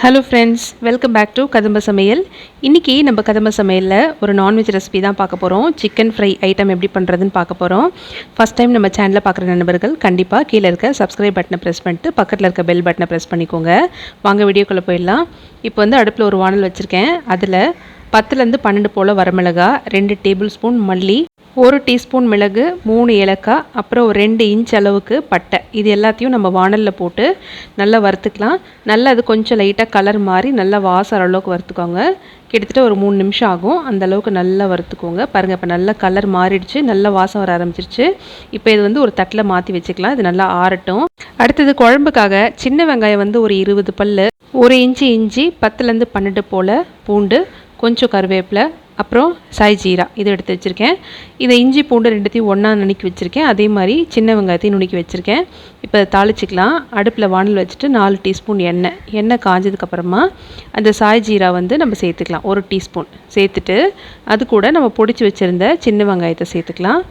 Hello friends, welcome back to Kadamba Samayal. இன்றைக்கி நம்ம கதம்ப சமையலில் ஒரு நான்வெஜ் ரெசிபி தான் பார்க்க போகிறோம். சிக்கன் ஃப்ரை ஐட்டம் எப்படி பண்ணுறதுன்னு பார்க்க போகிறோம். ஃபஸ்ட் டைம் நம்ம சேனலில் பார்க்குற நண்பர்கள் கண்டிப்பாக கீழே இருக்க சப்ஸ்கிரைப் பட்டனை ப்ரெஸ் பண்ணிட்டு பக்கத்தில் இருக்க பெல் பட்டனை ப்ரெஸ் பண்ணிக்கோங்க. வாங்க வீடியோக்குள்ளே போயிடலாம். இப்போ அடுப்பில் ஒரு வானல் வச்சுருக்கேன். அதில் 10லேருந்து 12 போல் வரமிளகா, 2 டேபிள் ஸ்பூன் மல்லி, 1 டீஸ்பூன் மிளகு, 3 ஏலக்காய், அப்புறம் ஒரு 2 இன்ச் அளவுக்கு பட்டை, இது எல்லாத்தையும் நம்ம வானலில் போட்டு நல்லா வறுத்துக்கலாம். நல்லா அது கொஞ்சம் லைட்டாக கலர் மாறி நல்லா வாசம் அளவுக்கு வறுத்துக்கோங்க. கிட்டத்தட்ட ஒரு 3 நிமிஷம் ஆகும். அந்த அளவுக்கு நல்லா வறுத்துக்கோங்க. பாருங்கள், இப்போ நல்லா கலர் மாறிடுச்சு, நல்லா வாசம் வர ஆரம்பிச்சிருச்சு. இப்போ இது ஒரு தட்டில் மாற்றி வச்சுக்கலாம். இது நல்லா ஆறட்டும். அடுத்தது குழம்புக்காக சின்ன வெங்காயம் ஒரு 20 பல், 1 இன்ச்சு இஞ்சி, 10லேருந்து 12 போல் பூண்டு, கொஞ்சம் கருவேப்பிலை, அப்புறம் ஷாய் ஜீரா இது எடுத்து வச்சுருக்கேன். இதை இஞ்சி பூண்டு ரெண்டுத்தையும் ஒன்றா நுணுக்கி வச்சுருக்கேன். அதே மாதிரி சின்ன வெங்காயத்தையும் நுணுக்கி வச்சுருக்கேன். இப்போ தாளிச்சிக்கலாம். அடுப்பில் வானல் வச்சுட்டு 4 டீஸ்பூன் எண்ணெய் காஞ்சதுக்கப்புறமா அந்த ஷாய் ஜீரா நம்ம சேர்த்துக்கலாம். 1 டீஸ்பூன் சேர்த்துட்டு அது கூட நம்ம பொடிச்சு வச்சுருந்த சின்ன வெங்காயத்தை சேர்த்துக்கலாம்.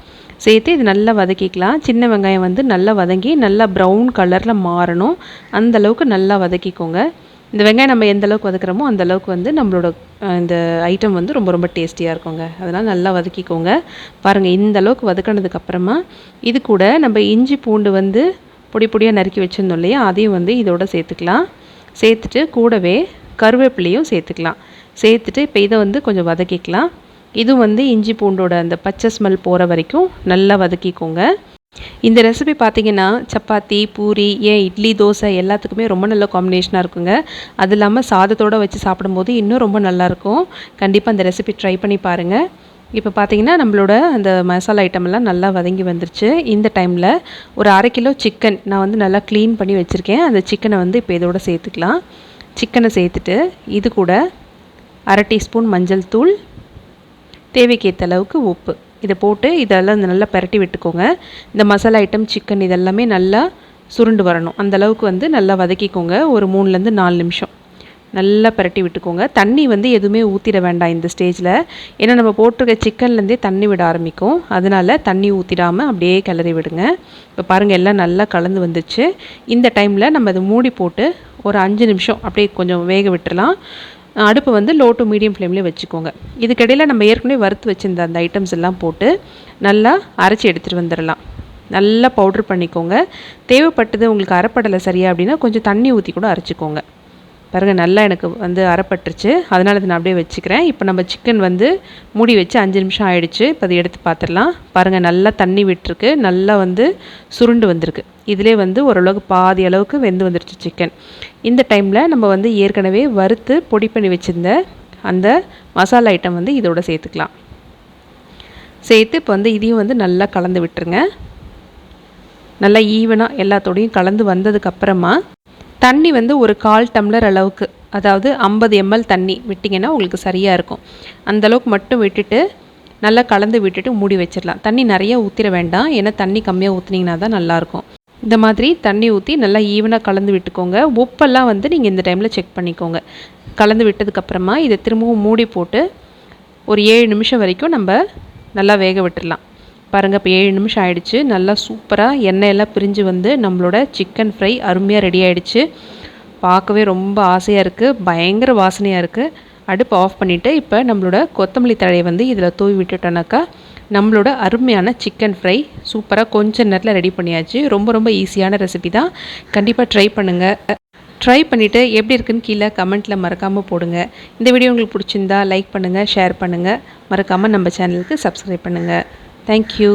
சேர்த்து இது நல்லா வதக்கிக்கலாம். சின்ன வெங்காயம் நல்லா வதங்கி நல்லா ப்ரௌன் கலரில் மாறணும். அந்தளவுக்கு நல்லா வதக்கிக்கோங்க. இந்த வெங்காயம் நம்ம எந்த அளவுக்கு வதக்குறோமோ அந்தளவுக்கு நம்மளோட இந்த ஐட்டம் ரொம்ப ரொம்ப டேஸ்டியாக இருக்குங்க. அதனால் நல்லா வதக்கிக்கோங்க. பாருங்கள், இந்த அளவுக்கு வதக்கினதுக்கப்புறமா இது கூட நம்ம இஞ்சி பூண்டு பொடி பொடியாக நறுக்கி வச்சுருந்தோம் இல்லையா, அதையும் இதோட சேர்த்துக்கலாம். சேர்த்துட்டு கூடவே கருவேப்பிலையும் சேர்த்துக்கலாம். சேர்த்துட்டு இப்போ இதை கொஞ்சம் வதக்கிக்கலாம். இதுவும் இஞ்சி பூண்டோட அந்த பச்சை ஸ்மெல் போகிற வரைக்கும் நல்லா வதக்கிக்கோங்க. இந்த ரெசிபி பார்த்திங்கன்னா சப்பாத்தி, பூரி, இட்லி, தோசை எல்லாத்துக்குமே ரொம்ப நல்ல காம்பினேஷனாக இருக்குங்க. அது இல்லாமல் சாதத்தோடு வச்சு சாப்பிடும்போது இன்னும் ரொம்ப நல்லாயிருக்கும். கண்டிப்பாக அந்த ரெசிபி ட்ரை பண்ணி பாருங்கள். இப்போ பார்த்திங்கன்னா நம்மளோட அந்த மசாலா ஐட்டமெல்லாம் நல்லா வதங்கி வந்துருச்சு. இந்த டைமில் ஒரு 1/2 கிலோ சிக்கன் நான் நல்லா க்ளீன் பண்ணி வச்சுருக்கேன். அந்த சிக்கனை இப்போ இதோட சேர்த்துக்கலாம். சிக்கனை சேர்த்துட்டு இது கூட 1/2 டீஸ்பூன் மஞ்சள் தூள், தேவைக்கேற்ற அளவுக்கு உப்பு, இதை போட்டு இதெல்லாம் நல்லா பரட்டி விட்டுக்கோங்க. இந்த மசாலா ஐட்டம், சிக்கன் இதெல்லாமே நல்லா சுருண்டு வரணும். அந்தளவுக்கு நல்லா வதக்கிக்கோங்க. ஒரு 3லேருந்து 4 நிமிஷம் நல்லா பரட்டி விட்டுக்கோங்க. தண்ணி எதுவுமே ஊற்றிட வேண்டாம் இந்த ஸ்டேஜில். ஏன்னா நம்ம போட்டிருக்க சிக்கன்லேருந்தே தண்ணி விட ஆரம்பிக்கும். அதனால் தண்ணி ஊற்றிடாமல் அப்படியே கிளறி விடுங்க. இப்போ பாருங்கள், எல்லாம் நல்லா கலந்து வந்துச்சு. இந்த டைமில் நம்ம அதை மூடி போட்டு ஒரு 5 நிமிஷம் அப்படியே கொஞ்சம் வேக விட்டுறலாம். அடுப்பு லோ டு மீடியம் ஃப்ளேம்லேயே வச்சுக்கோங்க. இதுக்கிடையில் நம்ம ஏற்கனவே வறுத்து வச்சுருந்த அந்த ஐட்டம்ஸ் எல்லாம் போட்டு நல்லா அரைச்சி எடுத்துகிட்டு வந்துடலாம். நல்லா பவுட்ரு பண்ணிக்கோங்க. தேவைப்பட்டது உங்களுக்கு அரைப்படலை சரியா அப்படின்னா கொஞ்சம் தண்ணி ஊற்றி கூட அரைச்சிக்கோங்க. பாருங்கள், நல்லா எனக்கு அரைப்பட்டுருச்சு. அதனால் நான் அப்படியே வச்சுக்கிறேன். இப்போ நம்ம சிக்கன் மூடி வச்சு 5 நிமிஷம் ஆகிடுச்சு. இப்போ அதை எடுத்து பார்த்துடலாம். பாருங்கள், நல்லா தண்ணி விட்டுருக்கு, நல்லா சுருண்டு வந்திருக்கு. இதிலே ஓரளவுக்கு பாதி அளவுக்கு வெந்து வந்துருச்சு சிக்கன். இந்த டைமில் நம்ம ஏற்கனவே வறுத்து பொடி பண்ணி வச்சுருந்த அந்த மசாலா ஐட்டம் இதோட சேர்த்துக்கலாம். சேர்த்து இப்போ இதையும் நல்லா கலந்து விட்டுருங்க. நல்லா ஈவனாக எல்லாத்தோடையும் கலந்து வந்ததுக்கப்புறமா தண்ணி ஒரு 1/4 டம்ளர் அளவுக்கு, அதாவது 50 ml தண்ணி விட்டிங்கன்னா உங்களுக்கு சரியாக இருக்கும். அந்தளவுக்கு மட்டும் விட்டுட்டு நல்லா கலந்து விட்டுட்டு மூடி வச்சிடலாம். தண்ணி நிறையா ஊற்றிட வேண்டாம், ஏன்னா தண்ணி கம்மியாக ஊற்றினீங்கன்னா தான் நல்லாயிருக்கும். இந்த மாதிரி தண்ணி ஊற்றி நல்லா ஈவனாக கலந்து விட்டுக்கோங்க. உப்பெல்லாம் நீங்கள் இந்த டைமில் செக் பண்ணிக்கோங்க. கலந்து விட்டதுக்கப்புறமா இதை திரும்பவும் மூடி போட்டு ஒரு 7 நிமிஷம் வரைக்கும் நம்ம நல்லா வேக விட்டுடலாம். பாருங்கள், இப்போ 7 நிமிஷம் ஆகிடுச்சு. நல்லா சூப்பராக எண்ணெயெல்லாம் பிரிஞ்சு நம்மளோட சிக்கன் ஃப்ரை அருமையாக ரெடி ஆகிடுச்சு. பார்க்கவே ரொம்ப ஆசையாக இருக்குது, பயங்கர வாசனையாக இருக்குது. அடுப்பு ஆஃப் பண்ணிவிட்டு இப்போ நம்மளோட கொத்தமல்லி தழையை இதில் தூவி விட்டுட்டோன்னாக்கா நம்மளோட அருமையான சிக்கன் ஃப்ரை சூப்பராக கொஞ்சம் நேரத்தில் ரெடி பண்ணியாச்சு. ரொம்ப ரொம்ப ஈஸியான ரெசிபி தான். கண்டிப்பாக ட்ரை பண்ணுங்கள். ட்ரை பண்ணிவிட்டு எப்படி இருக்குன்னு கீழே கமெண்ட்டில் மறக்காமல் போடுங்க. இந்த வீடியோ உங்களுக்கு பிடிச்சிருந்தா லைக் பண்ணுங்கள், ஷேர் பண்ணுங்கள். மறக்காமல் நம்ம சேனலுக்கு சப்ஸ்கிரைப் பண்ணுங்கள். Thank you.